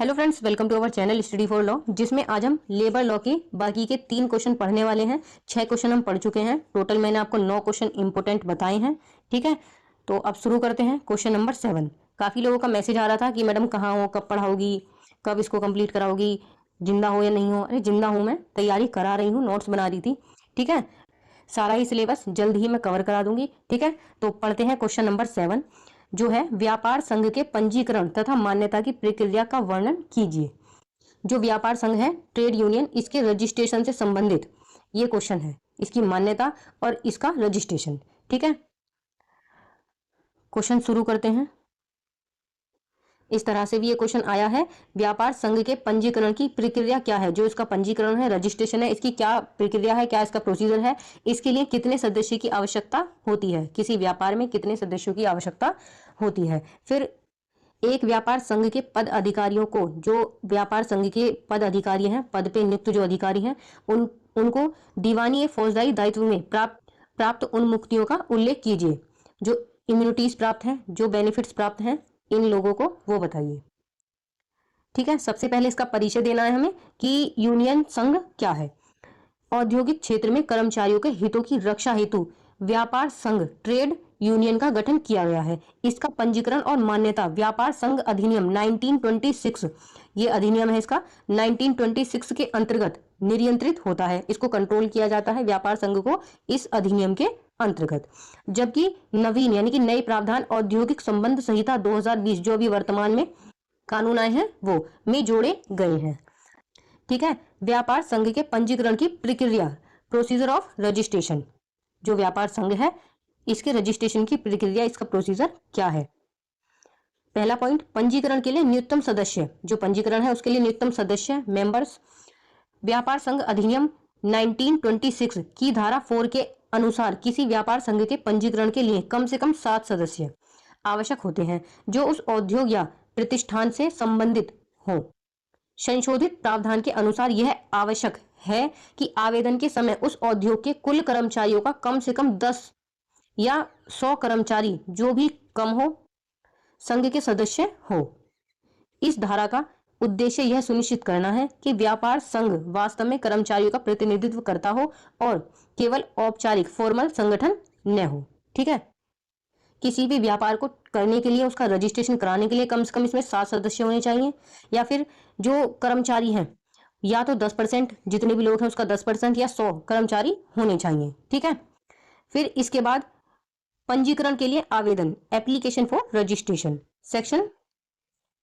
Hello friends, welcome to our channel study for law, जिसमें आज हम लेबर लॉ के बाकी के 3 क्वेश्चन पढ़ने वाले हैं। 6 क्वेश्चन हम पढ़ चुके हैं। टोटल मैंने आपको 9 क्वेश्चन इंपोर्टेंट बताए हैं। ठीक है, तो अब शुरू करते हैं। Question number 7। काफी लोगों का मैसेज आ रहा था कि मैडम कहाँ हो, कब पढ़ाओगी, कब इसको कंप्लीट कराओगी, जिंदा हो या नहीं हो। अरे जिंदा हूँ, मैं तैयारी करा रही हूँ, नोट्स बना रही थी। ठीक है, सारा ही सिलेबस जल्द ही मैं कवर करा दूंगी। ठीक है, तो पढ़ते हैं क्वेश्चन नंबर 7, जो है व्यापार संघ के पंजीकरण तथा मान्यता की प्रक्रिया का वर्णन कीजिए। जो व्यापार संघ है, ट्रेड यूनियन, इसके रजिस्ट्रेशन से संबंधित ये क्वेश्चन है, इसकी मान्यता और इसका रजिस्ट्रेशन। ठीक है, क्वेश्चन शुरू करते हैं। इस तरह से भी ये क्वेश्चन आया है, व्यापार संघ के पंजीकरण की प्रक्रिया क्या है। जो इसका पंजीकरण है, रजिस्ट्रेशन है, इसकी क्या प्रक्रिया है, क्या इसका प्रोसीजर है, इसके लिए कितने सदस्य की आवश्यकता होती है, किसी व्यापार में कितने सदस्यों की आवश्यकता होती है। फिर एक व्यापार संघ के पद अधिकारियों को, जो व्यापार संघ के पद अधिकारी हैं, पद पे नियुक्त जो अधिकारी हैं, उनको दीवानी या फौजदारी दायित्व में प्राप्त उन मुक्तियों का उल्लेख कीजिए। जो इम्यूनिटीज प्राप्त हैं, जो बेनिफिट्स प्राप्त हैं इन लोगों को, वो बताइए। ठीक है, सबसे पहले इसका परिचय देना है हमें कि यूनियन संघ क्या है। औद्योगिक क्षेत्र में कर्मचारियों के हितों की रक्षा हेतु व्यापार संघ ट्रेड यूनियन का गठन किया गया है। इसका पंजीकरण और मान्यता व्यापार संघ अधिनियम 1926, ये अधिनियम है इसका, 1926 के अंतर्गत नियंत्रित होता है। इसको कंट्रोल किया जाता है व्यापार संघ को इस अधिनियम के अंतर्गत। जबकि नवीन यानी कि नए प्रावधान औद्योगिक संबंध संहिता 2020, जो अभी वर्तमान में कानून आए हैं, वो में जोड़े गए हैं। ठीक है, व्यापार संघ के पंजीकरण की प्रक्रिया, प्रोसीजर ऑफ रजिस्ट्रेशन। जो व्यापार संघ है, इसके रजिस्ट्रेशन की प्रक्रिया, इसका प्रोसीजर क्या है। पहला पॉइंट, पंजीकरण के लिए न्यूनतम सदस्य। जो पंजीकरण है उसके लिए न्यूनतम सदस्य, मेंबर्स। व्यापार संघ अधिनियम 1926 की धारा 4 के अनुसार किसी व्यापार संघ के पंजीकरण के लिए कम से कम 7 सदस्य आवश्यक होते हैं, जो उस उद्योग या प्रतिष्ठान से संबंधित हो। संशोधित प्रावधान के अनुसार यह आवश्यक है कि आवेदन के समय उस उद्योग के कुल कर्मचारियों का कम से कम 10 या 100 कर्मचारी, जो भी कम हो, संघ के सदस्य हो। इस धारा का उद्देश्य यह सुनिश्चित करना है कि व्यापार संघ वास्तव में कर्मचारियों का प्रतिनिधित्व करता हो और केवल औपचारिक फॉर्मल संगठन न हो। ठीक है, किसी भी व्यापार को करने के लिए, उसका रजिस्ट्रेशन कराने के लिए कम से कम इसमें 7 सदस्य होने चाहिए, या फिर जो कर्मचारी हैं, या तो 10%, जितने भी लोग हैं उसका 10%, या 100 कर्मचारी होने चाहिए। ठीक है, फिर इसके बाद पंजीकरण के लिए आवेदन, application for registration, section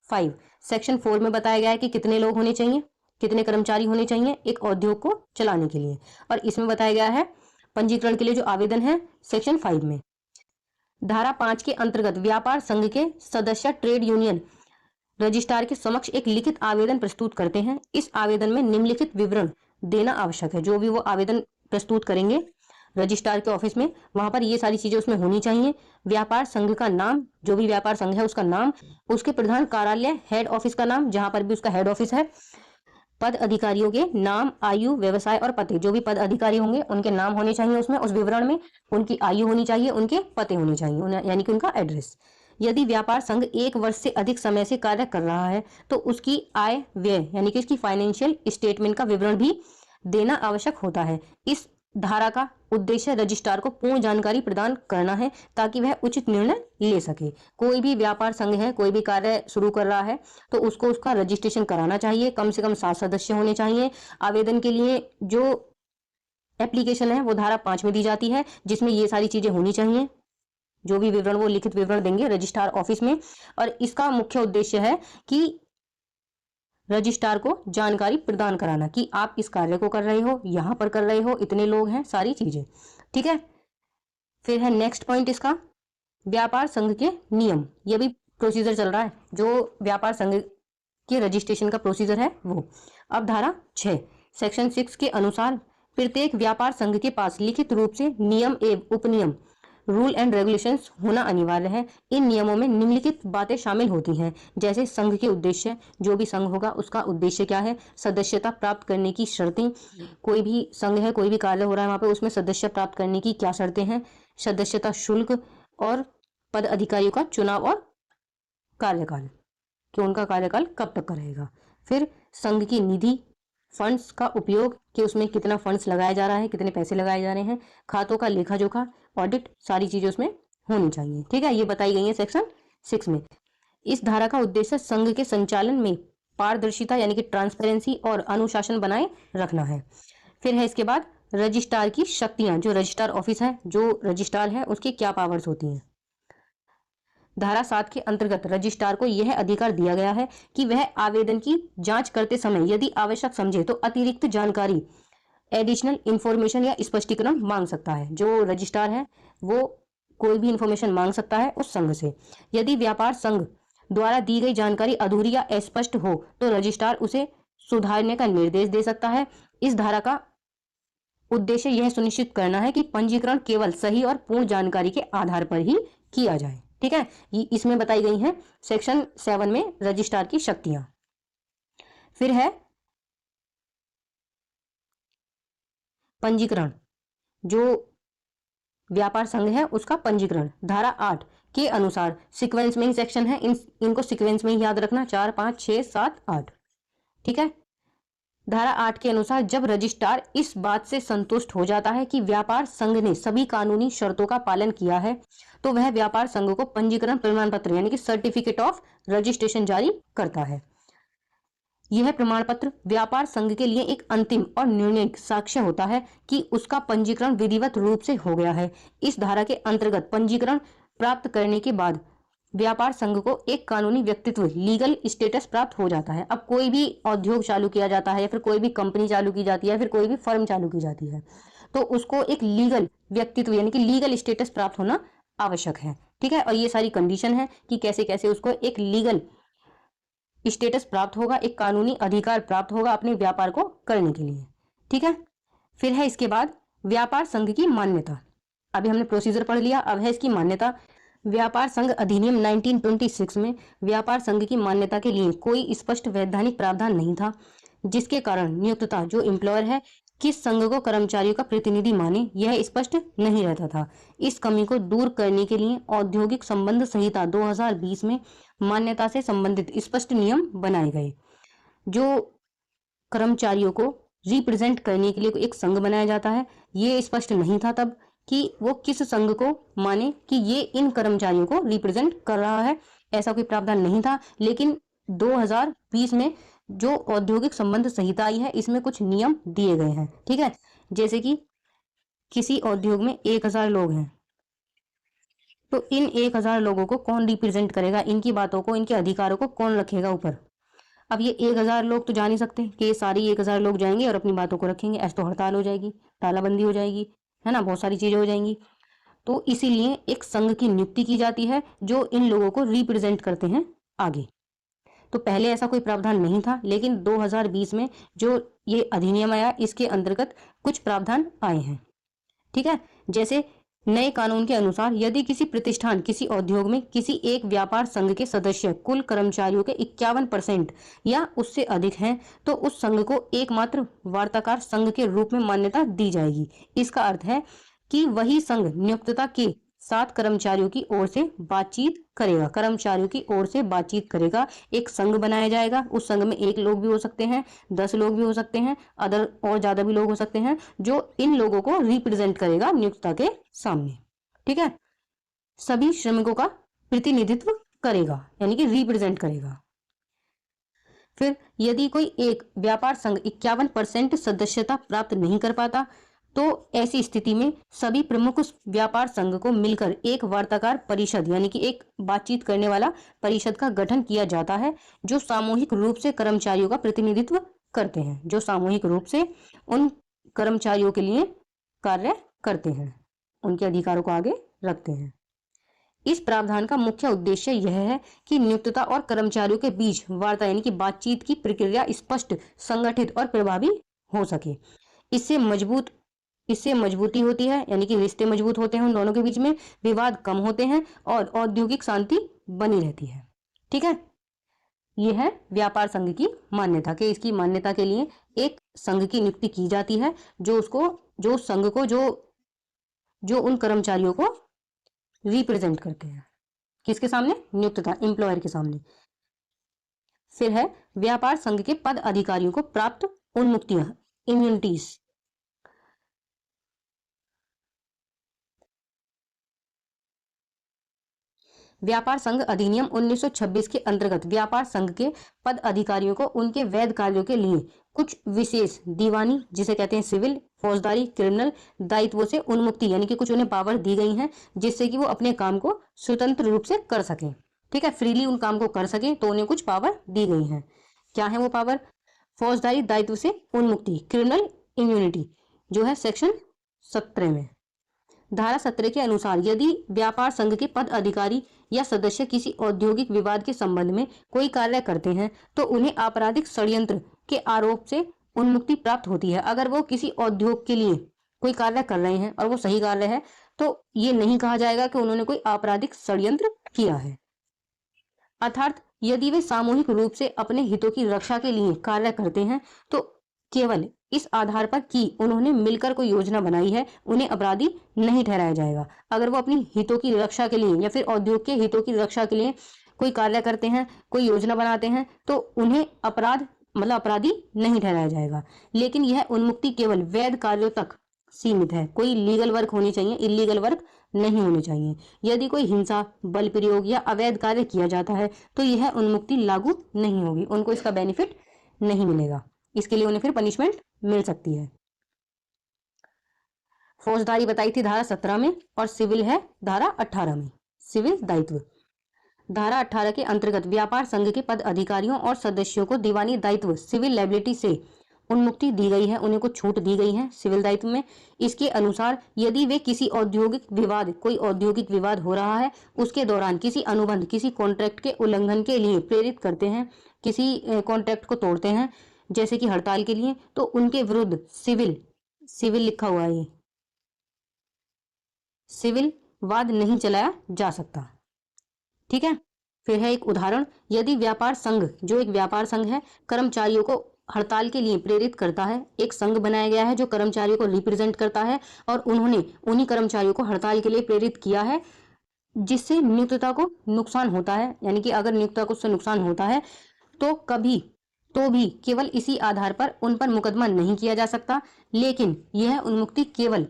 5, section 4 में बताया गया है कि कितने लोग होने चाहिए, कितने कर्मचारी होने चाहिए एक उद्योग को चलाने के लिए। और इसमें बताया गया है पंजीकरण के लिए जो आवेदन है, सेक्शन 5 में। धारा 5 के अंतर्गत व्यापार संघ के सदस्य ट्रेड यूनियन रजिस्ट्रार के समक्ष एक लिखित आवेदन प्रस्तुत करते हैं। इस आवेदन में निम्नलिखित विवरण देना आवश्यक है। जो भी वो आवेदन प्रस्तुत करेंगे रजिस्ट्रार के ऑफिस में, वहां पर ये सारी चीजें उसमें होनी चाहिए। व्यापार संघ का नाम, जो भी व्यापार संघ है उसका नाम, उसके प्रधान कार्यालय, हेड ऑफिस का नाम, जहां पर भी उसका हेड ऑफिस है, पद अधिकारियों के नाम, आयु, व्यवसाय और पते। जो भी पद अधिकारी होंगे उनके नाम होने चाहिए उसमें, उस विवरण में। उनकी आयु होनी चाहिए, उनके पते होने चाहिए, यानी कि उनका एड्रेस। यदि व्यापार संघ 1 वर्ष से अधिक समय से कार्य कर रहा है तो उसकी आय व्यय यानी कि उसकी फाइनेंशियल स्टेटमेंट का विवरण भी देना आवश्यक होता है। इस धारा का उद्देश्य रजिस्ट्रार को पूर्ण जानकारी प्रदान करना है, ताकि वह उचित निर्णय ले सके। कोई भी व्यापार संघ है, कोई भी कार्य शुरू कर रहा है, तो उसको उसका रजिस्ट्रेशन कराना चाहिए। कम से कम 7 सदस्य होने चाहिए। आवेदन के लिए जो एप्लीकेशन है वो धारा 5 में दी जाती है, जिसमें ये सारी चीजें होनी चाहिए। जो भी विवरण, वो लिखित विवरण देंगे रजिस्ट्रार ऑफिस में। और इसका मुख्य उद्देश्य है कि रजिस्ट्रार को जानकारी प्रदान कराना कि आप इस कार्य को कर रहे हो, यहां पर कर रहे हो, इतने लोग हैं, सारी चीजें। ठीक है, फिर है नेक्स्ट पॉइंट इसका, व्यापार संघ के नियम। ये भी प्रोसीजर चल रहा है, जो व्यापार संघ के रजिस्ट्रेशन का प्रोसीजर है वो। अब धारा 6 सेक्शन 6 के अनुसार प्रत्येक व्यापार संघ के पास लिखित रूप से नियम एवं उपनियम, रूल एंड रेगुलेशंस होना अनिवार्य है। इन नियमों में निम्नलिखित बातें शामिल होती हैं, जैसे संघ के उद्देश्य, जो भी संघ होगा उसका उद्देश्य क्या है, सदस्यता प्राप्त करने की शर्तें, कोई भी संघ है, कोई भी कार्य हो रहा है वहां पे, उसमें सदस्य प्राप्त करने की क्या शर्तें हैं, सदस्यता शुल्क, और पद अधिकारियों का चुनाव और कार्यकाल। कि उनका कार्यकाल कब तक का रहेगा। फिर संघ की निधि, फंड्स का उपयोग कि उसमें कितना फंड्स लगाया जा रहा है, कितने पैसे लगाए जा रहे हैं, खातों का लेखा जोखा, ऑडिट, सारी चीजें उसमें होनी चाहिए। ठीक है, ये बताई गई है सेक्शन 6 में। इस धारा का उद्देश्य संघ के संचालन में पारदर्शिता यानी कि ट्रांसपेरेंसी और अनुशासन बनाए रखना है। फिर है इसके बाद रजिस्ट्रार की शक्तियां, जो रजिस्ट्रार ऑफिस है, जो रजिस्ट्रार है उसकी क्या पावर्स होती हैं। धारा 7 के अंतर्गत रजिस्ट्रार को यह अधिकार दिया गया है कि वह आवेदन की जांच करते समय यदि आवश्यक समझे तो अतिरिक्त जानकारी, एडिशनल इंफॉर्मेशन या स्पष्टीकरण मांग सकता है। जो रजिस्ट्रार है वो कोई भी इंफॉर्मेशन मांग सकता है उस संघ से। यदि व्यापार संघ द्वारा दी गई जानकारी अधूरी या अस्पष्ट हो तो रजिस्ट्रार उसे सुधारने का निर्देश दे सकता है। इस धारा का उद्देश्य यह सुनिश्चित करना है कि पंजीकरण केवल सही और पूर्ण जानकारी के आधार पर ही किया जाए। ठीक है, ये इसमें बताई गई हैं सेक्शन 7 में रजिस्ट्रार की शक्तियां। फिर है पंजीकरण, जो व्यापार संघ है उसका पंजीकरण। धारा 8 के अनुसार सीक्वेंस में ही सेक्शन है, इनको सीक्वेंस में ही याद रखना, 4, 5, 6, 7, 8। ठीक है, धारा 8 के अनुसार जब रजिस्ट्रार इस बात से संतुष्ट हो जाता है कि व्यापार संघ ने सभी कानूनी शर्तों का पालन किया है तो वह व्यापार संघ को पंजीकरण प्रमाण पत्र यानी कि सर्टिफिकेट ऑफ रजिस्ट्रेशन जारी करता है। यह प्रमाण पत्र व्यापार संघ के लिए एक अंतिम और निर्णायक साक्ष्य होता है कि उसका पंजीकरण विधिवत रूप से हो गया है। इस धारा के अंतर्गत पंजीकरण प्राप्त करने के बाद व्यापार संघ को एक कानूनी व्यक्तित्व, लीगल स्टेटस प्राप्त हो जाता है। अब कोई भी उद्योग चालू किया जाता है या फिर कोई भी कंपनी चालू की जाती है या फिर कोई भी फर्म चालू की जाती है तो उसको एक लीगल व्यक्तित्व यानी कि लीगल स्टेटस प्राप्त होना आवश्यक है। ठीक है, और ये सारी कंडीशन है कि कैसे कैसे उसको एक लीगल स्टेटस प्राप्त होगा, एक कानूनी अधिकार प्राप्त होगा अपने व्यापार को करने के लिए। ठीक है, फिर है इसके बाद व्यापार संघ की मान्यता। अभी हमने प्रोसीजर पढ़ लिया, अब है इसकी मान्यता। व्यापार संघ अधिनियम 1926 में व्यापार संघ की मान्यता के लिए कोई स्पष्ट वैधानिक प्रावधान नहीं था, जिसके कारण नियोक्ता जो एम्प्लॉयर है किस संघ को कर्मचारियों का प्रतिनिधि माने यह स्पष्ट नहीं रहता था। इस कमी को दूर करने के लिए औद्योगिक संबंध संहिता 2020 में मान्यता से संबंधित स्पष्ट नियम बनाए गए। जो कर्मचारियों को रिप्रेजेंट करने के लिए एक संघ बनाया जाता है, ये स्पष्ट नहीं था तब कि वो किस संघ को माने कि ये इन कर्मचारियों को रिप्रेजेंट कर रहा है, ऐसा कोई प्रावधान नहीं था। लेकिन 2020 में जो औद्योगिक संबंध संहिता आई है इसमें कुछ नियम दिए गए हैं। ठीक है, जैसे कि किसी उद्योग में 1000 लोग हैं तो इन 1000 लोगों को कौन रिप्रेजेंट करेगा, इनकी बातों को, इनके अधिकारों को कौन रखेगा ऊपर। अब ये 1000 लोग तो जा नहीं सकते कि ये सारी 1000 लोग जाएंगे और अपनी बातों को रखेंगे, ऐसे तो हड़ताल हो जाएगी, तालाबंदी हो जाएगी, है ना, बहुत सारी चीजें हो जाएंगी। तो इसीलिए एक संघ की नियुक्ति की जाती है जो इन लोगों को रिप्रेजेंट करते हैं आगे। तो पहले ऐसा कोई प्रावधान नहीं था, लेकिन 2020 में जो ये अधिनियम आया इसके अंतर्गत कुछ प्रावधान आए हैं। ठीक है, जैसे नए कानून के अनुसार यदि किसी प्रतिष्ठान, किसी उद्योग में किसी एक व्यापार संघ के सदस्य कुल कर्मचारियों के 51% या उससे अधिक हैं तो उस संघ को एकमात्र वार्ताकार संघ के रूप में मान्यता दी जाएगी। इसका अर्थ है कि वही संघ नियोक्ता के साथ कर्मचारियों की ओर से बातचीत करेगा, कर्मचारियों की ओर से बातचीत करेगा। एक संघ बनाया जाएगा, उस संघ में 1 लोग भी हो सकते हैं, 10 लोग भी हो सकते हैं, अदर और ज्यादा भी लोग हो सकते हैं, जो इन लोगों को रिप्रेजेंट करेगा नियोक्ता के सामने। ठीक है, सभी श्रमिकों का प्रतिनिधित्व करेगा यानी कि रिप्रेजेंट करेगा। फिर यदि कोई एक व्यापार संघ 51% सदस्यता प्राप्त नहीं कर पाता तो ऐसी स्थिति में सभी प्रमुख व्यापार संघ को मिलकर एक वार्ताकार परिषद यानी कि एक बातचीत करने वाला परिषद का गठन किया जाता है जो सामूहिक रूप से कर्मचारियों का प्रतिनिधित्व करते हैं, जो सामूहिक रूप से उन कर्मचारियों के लिए कार्य करते हैं, उनके अधिकारों को आगे रखते हैं। इस प्रावधान का मुख्य उद्देश्य यह है कि नियोक्ता और कर्मचारियों के बीच वार्ता यानी कि बातचीत की प्रक्रिया स्पष्ट, संगठित और प्रभावी हो सके। इससे मजबूती होती है यानी कि रिश्ते मजबूत होते हैं उन दोनों के बीच में, विवाद कम होते हैं और औद्योगिक शांति बनी रहती है। ठीक है, यह है व्यापार संघ की मान्यता के इसकी मान्यता के लिए एक संघ की नियुक्ति की जाती है जो संघ को जो उन कर्मचारियों को रिप्रेजेंट करते हैं, किसके सामने, नियोक्ता एम्प्लॉयर के सामने। फिर है व्यापार संघ के पद अधिकारियों को प्राप्त उन्मुक्तियां, इम्यूनिटीज। व्यापार संघ अधिनियम 1926 के अंतर्गत व्यापार संघ के पद अधिकारियों को उनके वैध कार्यों के लिए कुछ विशेष दीवानी, जिसे कहते हैं सिविल, फौजदारी, क्रिमिनल दायित्वों से उन्मुक्ति, यानी कि कुछ उन्हें पावर दी गई हैं जिससे कि वो अपने काम को स्वतंत्र रूप से कर सकें। ठीक है, फ्रीली उन काम को कर सकें, तो उन्हें कुछ पावर दी गई हैं। क्या है वो पावर? फौजदारी दायित्व से उन्मुक्ति, क्रिमिनल इम्यूनिटी, जो है सेक्शन 17 में। धारा 17 के अनुसार यदि व्यापार संघ के पद अधिकारी या सदस्य किसी औद्योगिक विवाद के संबंध में कोई कार्य करते हैं तो उन्हें आपराधिक षड्यंत्र के आरोप से उन्मुक्ति प्राप्त होती है। अगर वो किसी उद्योग के लिए कोई कार्य कर रहे हैं और वो सही कार्य है तो ये नहीं कहा जाएगा कि उन्होंने कोई आपराधिक षड्यंत्र किया है। अर्थात यदि वे सामूहिक रूप से अपने हितों की रक्षा के लिए कार्य करते हैं तो केवल इस आधार पर कि उन्होंने मिलकर कोई योजना बनाई है उन्हें अपराधी नहीं ठहराया जाएगा। अगर वो अपनी हितों की रक्षा के लिए या फिर उद्योग के हितों की रक्षा के लिए कोई कार्य करते हैं, कोई योजना बनाते हैं, तो उन्हें अपराधी नहीं ठहराया जाएगा। लेकिन यह उन्मुक्ति केवल वैध कार्यों तक सीमित है। कोई लीगल वर्क होनी चाहिए, इलीगल वर्क नहीं होने चाहिए। यदि कोई हिंसा, बल प्रयोग या अवैध कार्य किया जाता है तो यह उन्मुक्ति लागू नहीं होगी, उनको इसका बेनिफिट नहीं मिलेगा। इसके लिए उन्हें फिर पनिशमेंट मिल सकती है। फौजदारी बताई थी धारा 17 में और सिविल है धारा 18 में। सिविल दायित्व धारा 18 के अंतर्गत व्यापार संघ के पद अधिकारियों और सदस्यों को दीवानी दायित्व, सिविल लायबिलिटी से उन्मुक्ति दी गई है, उन्हें कुछ छूट दी गई है सिविल दायित्व में। इसके अनुसार यदि वे किसी कोई औद्योगिक विवाद हो रहा है उसके दौरान किसी अनुबंध, किसी कॉन्ट्रैक्ट के उल्लंघन के लिए प्रेरित करते हैं, किसी कॉन्ट्रैक्ट को तोड़ते हैं जैसे कि हड़ताल के लिए, तो उनके विरुद्ध सिविल लिखा हुआ है, ये सिविल वाद नहीं चलाया जा सकता। ठीक है, फिर है एक उदाहरण। यदि व्यापार संघ, जो एक व्यापार संघ है, कर्मचारियों को हड़ताल के लिए प्रेरित करता है, एक संघ बनाया गया है जो कर्मचारियों को रिप्रेजेंट करता है और उन्होंने उन्हीं कर्मचारियों को हड़ताल के लिए प्रेरित किया है जिससे नियोक्ता को नुकसान होता है, यानी कि अगर नियोक्ता को उससे नुकसान होता है तो भी केवल इसी आधार पर उन पर मुकदमा नहीं किया जा सकता। लेकिन यह उन्मुक्ति केवल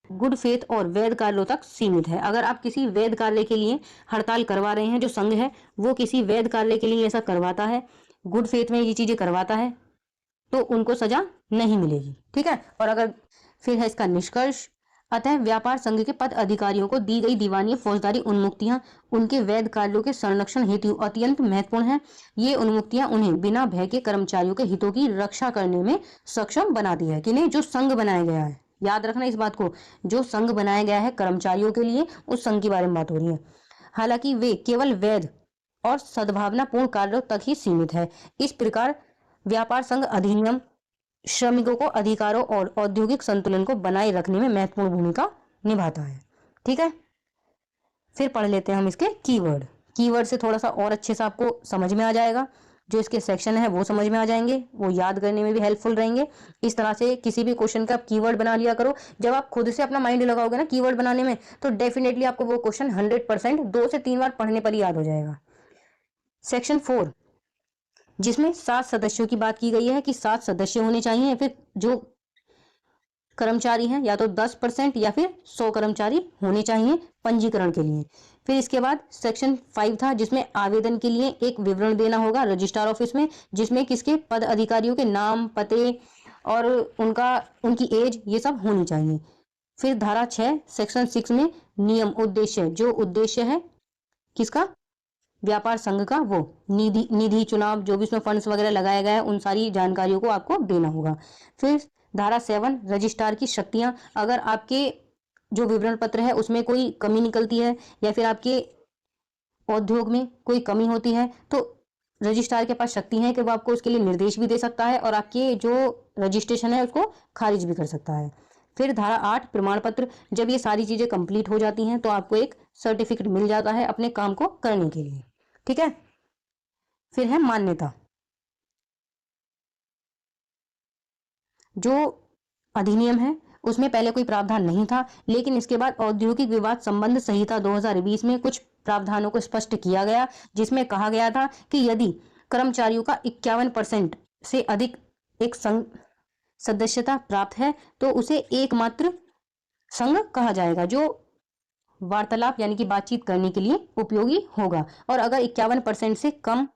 गुड फेथ और वैध कार्यों तक सीमित है। अगर आप किसी वैध कार्य के लिए हड़ताल करवा रहे हैं, जो संघ है वो किसी वैध कार्य के लिए ऐसा करवाता है, गुड फेथ में ये चीजें करवाता है, तो उनको सजा नहीं मिलेगी। ठीक है, और अगर फिर है इसका निष्कर्ष। अतः व्यापार संघ के पद अधिकारियों को दी गई दीवानी फौजदारी उन्मुक्तियां उनके वैध कार्यों के संरक्षण हेतु अत्यंत महत्वपूर्ण है। ये उन्मुक्तियां उन्हें बिना भय के कर्मचारियों के हितों की रक्षा करने में सक्षम बनाती है। कि नहीं, जो संघ बनाया गया है, याद रखना इस बात को, जो संघ बनाया गया है कर्मचारियों के लिए, उस संघ के बारे में बात हो रही है। हालांकि वे केवल वैध और सद्भावनापूर्ण कार्यों तक ही सीमित है। इस प्रकार व्यापार संघ अधिनियम श्रमिकों को अधिकारों और औद्योगिक संतुलन को बनाए रखने में महत्वपूर्ण भूमिका निभाता है। ठीक है, फिर पढ़ लेते हैं हम इसके कीवर्ड से थोड़ा सा और अच्छे से आपको समझ में आ जाएगा। जो इसके सेक्शन है वो समझ में आ जाएंगे, वो याद करने में भी हेल्पफुल रहेंगे। इस तरह से किसी भी क्वेश्चन का आप कीवर्ड बना लिया करो। जब आप खुद से अपना माइंड लगाओगे ना कीवर्ड बनाने में, तो डेफिनेटली आपको वो क्वेश्चन 100% 2 से 3 बार पढ़ने पर याद हो जाएगा। सेक्शन 4, जिसमें 7 सदस्यों की बात की गई है कि 7 सदस्य होने चाहिए, या फिर जो कर्मचारी हैं या तो 10% या फिर 100 कर्मचारी होने चाहिए पंजीकरण के लिए। फिर इसके बाद सेक्शन 5 था, जिसमें आवेदन के लिए एक विवरण देना होगा रजिस्ट्रार ऑफिस में, जिसमें किसके पद अधिकारियों के नाम, पते और उनकी एज, ये सब होनी चाहिए। फिर धारा 6 सेक्शन 6 में नियम, उद्देश्य, जो उद्देश्य है किसका, व्यापार संघ का, वो निधि चुनाव, जो भी उसमें फंड्स वगैरह लगाया गया है, उन सारी जानकारियों को आपको देना होगा। फिर धारा 7 रजिस्ट्रार की शक्तियां, अगर आपके जो विवरण पत्र है उसमें कोई कमी निकलती है या फिर आपके उद्योग में कोई कमी होती है तो रजिस्ट्रार के पास शक्ति है कि वो आपको उसके लिए निर्देश भी दे सकता है और आपके जो रजिस्ट्रेशन है उसको खारिज भी कर सकता है। फिर धारा 8 प्रमाण पत्र, जब ये सारी चीजें कंप्लीट हो जाती हैं तो आपको एक सर्टिफिकेट मिल जाता है अपने काम को करने के लिए। ठीक है, फिर है मान्यता। जो अधिनियम है उसमें पहले कोई प्रावधान नहीं था, लेकिन इसके बाद औद्योगिक विवाद संबंध संहिता 2020 में कुछ प्रावधानों को स्पष्ट किया गया, जिसमें कहा गया था कि यदि कर्मचारियों का 51% से अधिक एक संघ सदस्यता प्राप्त है तो उसे एकमात्र संघ कहा जाएगा जो वार्तालाप यानी कि बातचीत करने के लिए उपयोगी होगा। और अगर 51% से कम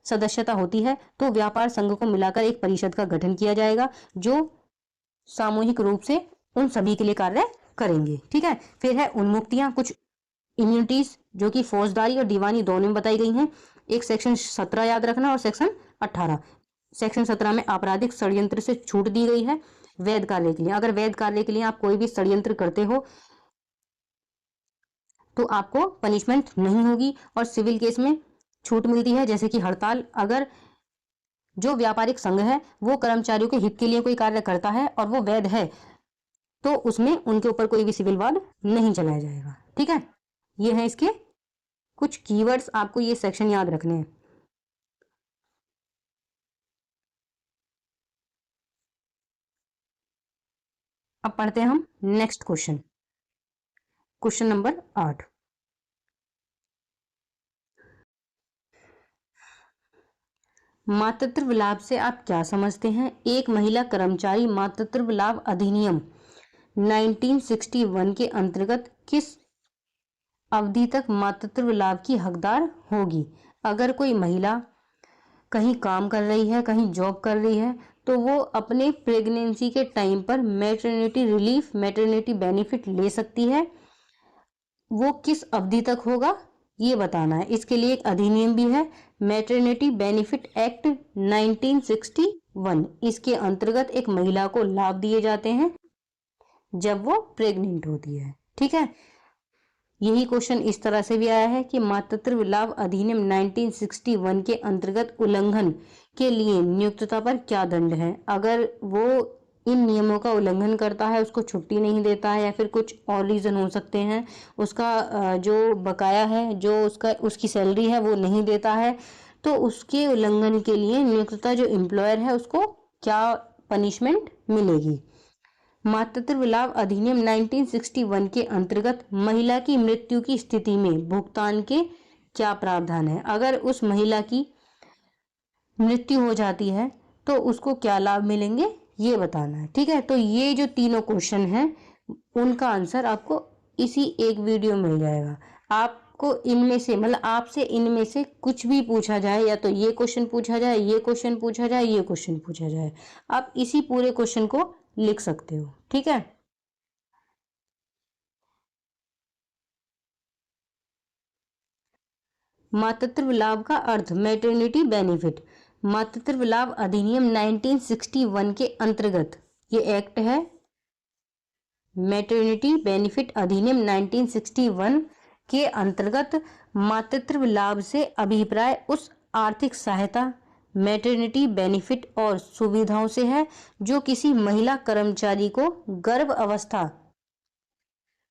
सदस्यता होती है तो व्यापार संघ को मिलाकर एक परिषद का गठन किया जाएगा जो सामूहिक रूप से उन सभी के लिए कार्य करेंगे। ठीक है, फिर है उन्मुक्तियां, कुछ इम्यूनिटीज जो कि फौजदारी और दीवानी दोनों में बताई गई हैं। एक सेक्शन 17 याद रखना और सेक्शन 18। सेक्शन 17 में आपराधिक षड्यंत्र से छूट दी गई है वैध कार्य के लिए। अगर वैध कार्य के लिए आप कोई भी षड्यंत्र करते हो तो आपको पनिशमेंट नहीं होगी। और सिविल केस में छूट मिलती है, जैसे कि हड़ताल। अगर जो व्यापारिक संघ है वो कर्मचारियों के हित के लिए कोई कार्य करता है और वो वैध है तो उसमें उनके ऊपर कोई भी सिविल वाद नहीं चलाया जाएगा। ठीक है, ये है इसके कुछ कीवर्ड्स, आपको ये सेक्शन याद रखने हैं। अब पढ़ते हैं हम नेक्स्ट क्वेश्चन, क्वेश्चन नंबर 8। मातृत्व लाभ से आप क्या समझते हैं? एक महिला कर्मचारी मातृत्व लाभ अधिनियम 1961 के अंतर्गत किस अवधि तक मातृत्व लाभ की हकदार होगी? अगर कोई महिला कहीं काम कर रही है, कहीं जॉब कर रही है, तो वो अपने प्रेगनेंसी के टाइम पर मैटरनिटी रिलीफ, मैटरनिटी बेनिफिट ले सकती है। वो किस अवधि तक होगा ये बताना है। इसके लिए एक अधिनियम भी है, मैटरनिटी बेनिफिट एक्ट 1961। इसके अंतर्गत एक महिला को लाभ दिए जाते हैं जब वो प्रेग्नेंट होती है। ठीक है, यही क्वेश्चन इस तरह से भी आया है कि मातृत्व लाभ अधिनियम 1961 के अंतर्गत उल्लंघन के लिए नियुक्तता पर क्या दंड है? अगर वो इन नियमों का उल्लंघन करता है, उसको छुट्टी नहीं देता है या फिर कुछ और रीजन हो सकते हैं, उसका जो बकाया है, जो उसकी सैलरी है वो नहीं देता है, तो उसके उल्लंघन के लिए नियुक्तता जो एम्प्लॉयर है उसको क्या पनिशमेंट मिलेगी? मातृत्व लाभ अधिनियम 1961 के अंतर्गत महिला की मृत्यु की स्थिति में भुगतान के क्या प्रावधान है? अगर उस महिला की मृत्यु हो जाती है तो उसको क्या लाभ मिलेंगे ये बताना है। ठीक है, तो ये जो तीनों क्वेश्चन हैं उनका आंसर आपको इसी एक वीडियो में मिल जाएगा। आपको इनमें से मतलब आपसे इनमें से कुछ भी पूछा जाए, या तो ये क्वेश्चन पूछा जाए, ये क्वेश्चन पूछा जाए, ये क्वेश्चन पूछा जाए, आप इसी पूरे क्वेश्चन को लिख सकते हो। ठीक है, मातृत्व लाभ का अर्थ, मैटरनिटी बेनिफिट। मातृत्व लाभ अधिनियम 1961 के अंतर्गत, ये एक्ट है मैटरनिटी बेनिफिट अधिनियम 1961 के अंतर्गत मातृत्व लाभ से अभिप्राय उस आर्थिक सहायता, मैटरनिटी बेनिफिट और सुविधाओं से है जो किसी महिला कर्मचारी को गर्भ अवस्था,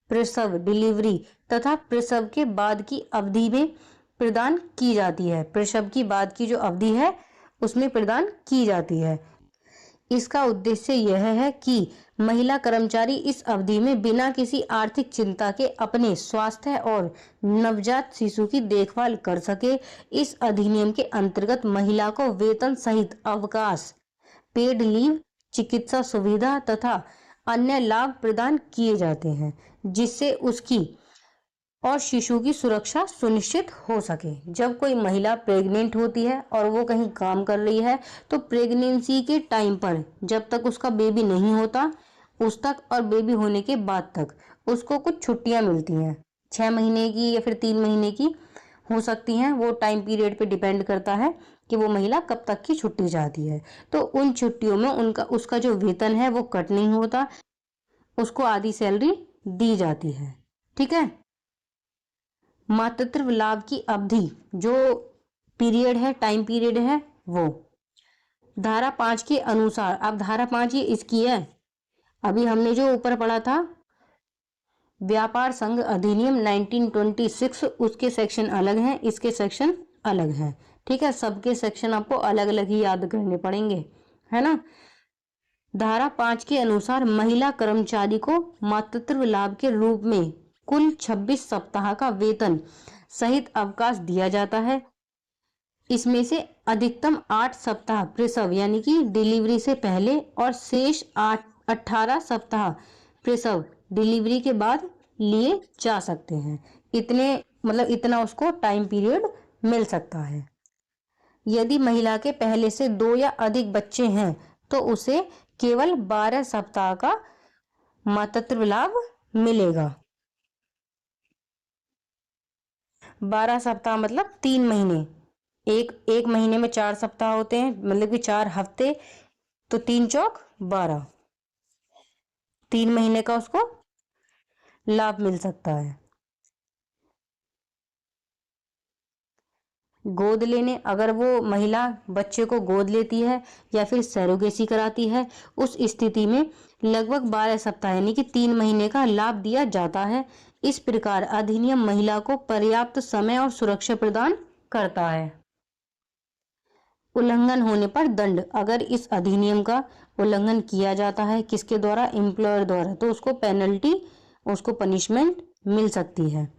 प्रसव, डिलीवरी तथा प्रसव के बाद की अवधि में प्रदान की जाती है। प्रसव की बाद की जो अवधि है उसमें प्रदान की जाती है। इसका उद्देश्य यह है कि महिला कर्मचारी इस अवधि में बिना किसी आर्थिक चिंता के अपने स्वास्थ्य और नवजात शिशु की देखभाल कर सके। इस अधिनियम के अंतर्गत महिला को वेतन सहित अवकाश, पेड लीव, चिकित्सा सुविधा तथा अन्य लाभ प्रदान किए जाते हैं जिससे उसकी और शिशु की सुरक्षा सुनिश्चित हो सके। जब कोई महिला प्रेग्नेंट होती है और वो कहीं काम कर रही है तो प्रेगनेंसी के टाइम पर जब तक उसका बेबी नहीं होता उस तक और बेबी होने के बाद तक उसको कुछ छुट्टियां मिलती हैं, 6 महीने की या फिर 3 महीने की हो सकती हैं। वो टाइम पीरियड पे डिपेंड करता है कि वो महिला कब तक की छुट्टी चाहती है। तो उन छुट्टियों में उसका जो वेतन है वो कट नहीं होता, उसको आधी सैलरी दी जाती है। ठीक है, मातृत्व लाभ की अवधि जो पीरियड है, टाइम पीरियड है, वो धारा 5 के अनुसार, अब धारा 5 ये इसकी है, अभी हमने जो ऊपर पढ़ा था व्यापार संघ अधिनियम 1926 उसके सेक्शन अलग हैं, इसके सेक्शन अलग हैं। ठीक है, सबके सेक्शन आपको अलग अलग ही याद करने पड़ेंगे, है ना। धारा 5 के अनुसार महिला कर्मचारी को मातृत्व लाभ के रूप में कुल 26 सप्ताह का वेतन सहित अवकाश दिया जाता है। इसमें से अधिकतम 8 सप्ताह प्रसव यानी कि डिलीवरी से पहले और शेष 18 सप्ताह प्रसव डिलीवरी के बाद लिए जा सकते हैं। इतने मतलब इतना उसको टाइम पीरियड मिल सकता है। यदि महिला के पहले से 2 या अधिक बच्चे हैं तो उसे केवल 12 सप्ताह का मातृत्व लाभ मिलेगा। 12 सप्ताह मतलब 3 महीने। एक महीने में 4 सप्ताह होते हैं, मतलब कि 4 हफ्ते, तो 3 चौक 12, 3 महीने का उसको लाभ मिल सकता है। गोद लेने, अगर वो महिला बच्चे को गोद लेती है या फिर सरोगेसी कराती है, उस स्थिति में लगभग 12 सप्ताह यानी कि 3 महीने का लाभ दिया जाता है। इस प्रकार अधिनियम महिला को पर्याप्त समय और सुरक्षा प्रदान करता है। उल्लंघन होने पर दंड, अगर इस अधिनियम का उल्लंघन किया जाता है किसके द्वारा, एम्प्लॉयर द्वारा, तो उसको पेनल्टी, उसको पनिशमेंट मिल सकती है।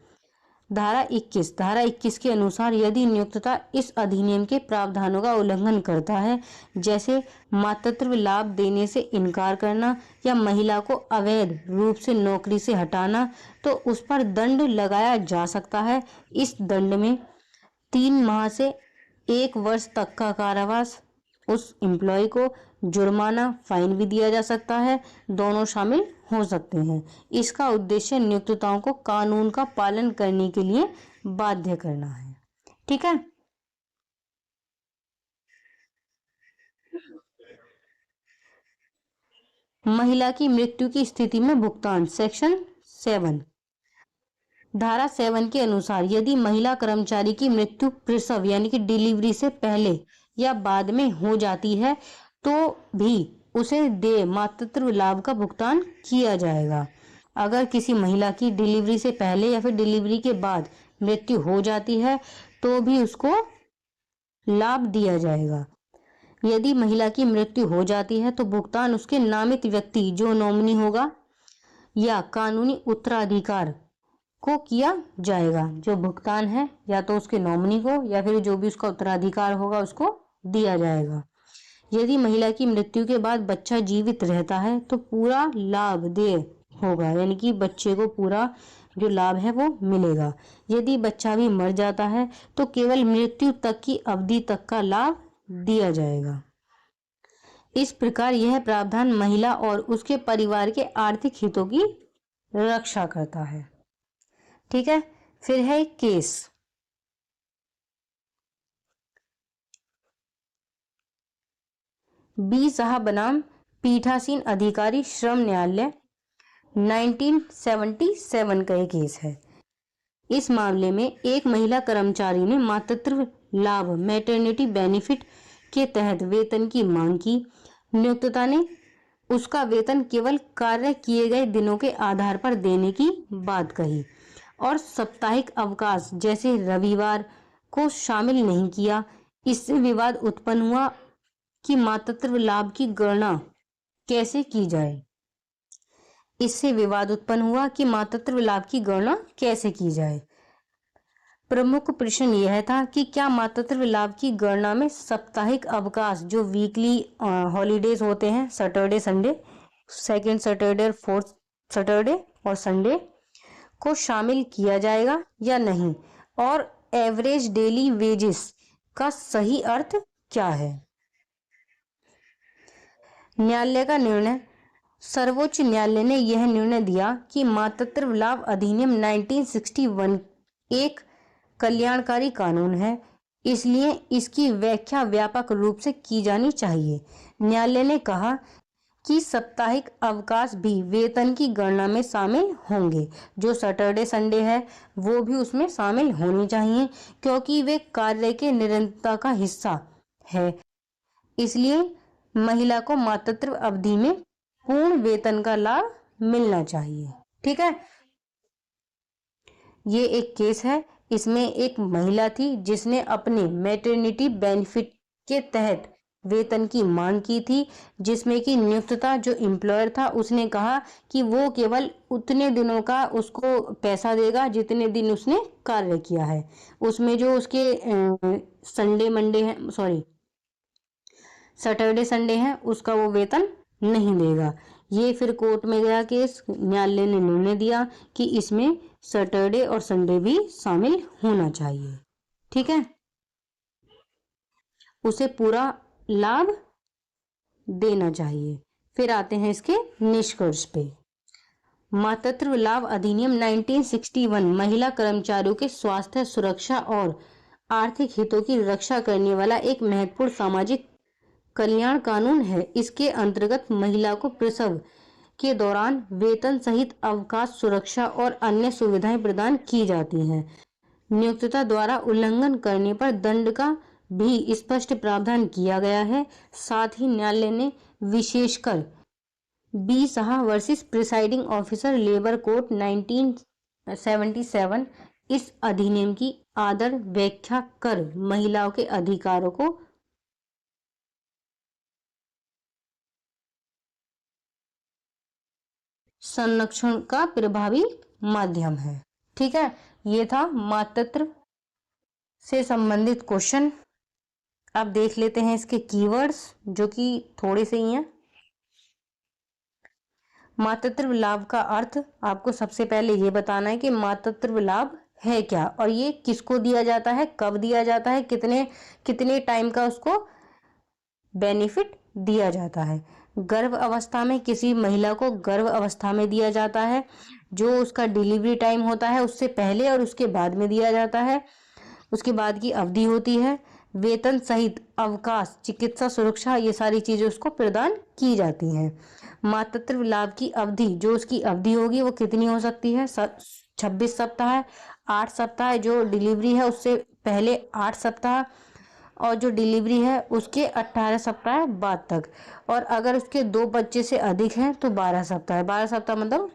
धारा 21 के अनुसार यदि नियोक्ता इस अधिनियम के प्रावधानों का उल्लंघन करता है, जैसे मातृत्व लाभ देने से इनकार करना या महिला को अवैध रूप से नौकरी से हटाना, तो उस पर दंड लगाया जा सकता है। इस दंड में 3 माह से 1 वर्ष तक का कारावास, उस एम्प्लॉय को जुर्माना, फाइन भी दिया जा सकता है, दोनों शामिल हो सकते हैं। इसका उद्देश्य नियोक्ताओं को कानून का पालन करने के लिए बाध्य करना है। ठीक है। महिला की मृत्यु की स्थिति में भुगतान, सेक्शन 7। धारा 7 के अनुसार यदि महिला कर्मचारी की मृत्यु प्रसव यानी कि डिलीवरी से पहले या बाद में हो जाती है तो भी उसे देय मातृत्व लाभ का भुगतान किया जाएगा। अगर किसी महिला की डिलीवरी से पहले या फिर डिलीवरी के बाद मृत्यु हो जाती है तो भी उसको लाभ दिया जाएगा। यदि महिला की मृत्यु हो जाती है तो भुगतान उसके नामित व्यक्ति जो नॉमिनी होगा या कानूनी उत्तराधिकार को किया जाएगा। जो भुगतान है या तो उसके नॉमिनी को या फिर जो भी उसका उत्तराधिकार होगा उसको दिया जाएगा। यदि महिला की मृत्यु के बाद बच्चा जीवित रहता है तो पूरा लाभ देय होगा, यानी कि बच्चे को पूरा जो लाभ है वो मिलेगा। यदि बच्चा भी मर जाता है तो केवल मृत्यु तक की अवधि तक का लाभ दिया जाएगा। इस प्रकार यह प्रावधान महिला और उसके परिवार के आर्थिक हितों की रक्षा करता है। ठीक है। फिर है केस। बी साहब बनाम पीठासीन अधिकारी श्रम न्यायालय 1977 का एक केस है। इस मामले में एक महिला कर्मचारी ने मातृत्व लाभ मैटरनिटी बेनिफिट के तहत वेतन की मांग की। नियोक्ता ने उसका वेतन केवल कार्य किए गए दिनों के आधार पर देने की बात कही और साप्ताहिक अवकाश जैसे रविवार को शामिल नहीं किया। इससे विवाद उत्पन्न हुआ कि मातृत्व लाभ की गणना कैसे की जाए। प्रमुख प्रश्न यह था कि क्या मातृत्व लाभ की गणना में साप्ताहिक अवकाश जो वीकली हॉलीडेज होते हैं, सैटरडे संडे, सेकेंड सैटरडे और फोर्थ सैटरडे और संडे को शामिल किया जाएगा या नहीं, और एवरेज डेली वेजेस का सही अर्थ क्या है। न्यायालय का निर्णय। सर्वोच्च न्यायालय ने यह निर्णय दिया कि मातृत्व लाभ अधिनियम 1961 एक कल्याणकारी कानून है, इसलिए इसकी व्याख्या व्यापक रूप से की जानी चाहिए। न्यायालय ने कहा कि साप्ताहिक अवकाश भी वेतन की गणना में शामिल होंगे। जो सैटरडे संडे है वो भी उसमें शामिल होनी चाहिए क्योंकि वे कार्य के निरंतरता का हिस्सा है। इसलिए महिला को मातृत्व अवधि में पूर्ण वेतन का लाभ मिलना चाहिए। ठीक है। ये एक केस है। इसमें एक महिला थी जिसने अपने मैटरनिटी बेनिफिट के तहत वेतन की मांग की थी, जिसमें कि नियोक्ता जो एम्प्लॉयर था उसने कहा कि वो केवल उतने दिनों का उसको पैसा देगा जितने दिन उसने कार्य किया है। उसमें जो उसके संडे मंडे है, सॉरी सैटरडे संडे है, उसका वो वेतन नहीं देगा। ये फिर कोर्ट में गया केस, न्यायालय ने निर्णय दिया कि इसमें सैटरडे और संडे भी शामिल होना चाहिए। ठीक है, उसे पूरा लाभ देना चाहिए। फिर आते हैं इसके निष्कर्ष पे। मातृत्व लाभ अधिनियम 1961 महिला कर्मचारियों के स्वास्थ्य, सुरक्षा और आर्थिक हितों की रक्षा करने वाला एक महत्वपूर्ण सामाजिक कल्याण कानून है। इसके अंतर्गत महिला को प्रसव के दौरान वेतन सहित अवकाश, सुरक्षा और अन्य सुविधाएं प्रदान की जाती हैं। नियोक्ता द्वारा उल्लंघन करने पर दंड का भी स्पष्ट प्रावधान किया गया है। साथ ही न्यायालय ने विशेषकर B Saha versus presiding officer labour code 1977 इस अधिनियम की आदर व्याख्या कर महिलाओं के अधिकारों को संरक्षण का प्रभावी माध्यम है। ठीक है, ये था मातृत्व से संबंधित क्वेश्चन। अब देख लेते हैं इसके कीवर्ड्स जो कि थोड़े से ही हैं। मातृत्व लाभ का अर्थ आपको सबसे पहले ये बताना है कि मातृत्व लाभ है क्या और ये किसको दिया जाता है, कब दिया जाता है, कितने कितने टाइम का उसको बेनिफिट दिया जाता है। गर्भ अवस्था में किसी महिला को गर्भ अवस्था में दिया जाता है, जो उसका डिलीवरी टाइम होता है उससे पहले और उसके बाद में दिया जाता है, उसके बाद की अवधि होती है। वेतन सहित अवकाश, चिकित्सा सुरक्षा, ये सारी चीजें उसको प्रदान की जाती हैं। मातृत्व लाभ की अवधि, जो उसकी अवधि होगी वो कितनी हो सकती है, 26 सप्ताह, 8 सप्ताह, जो डिलीवरी है उससे पहले 8 सप्ताह, और जो डिलीवरी है उसके 18 सप्ताह बाद तक। और अगर उसके 2 बच्चे से अधिक हैं तो 12 सप्ताह। 12 सप्ताह मतलब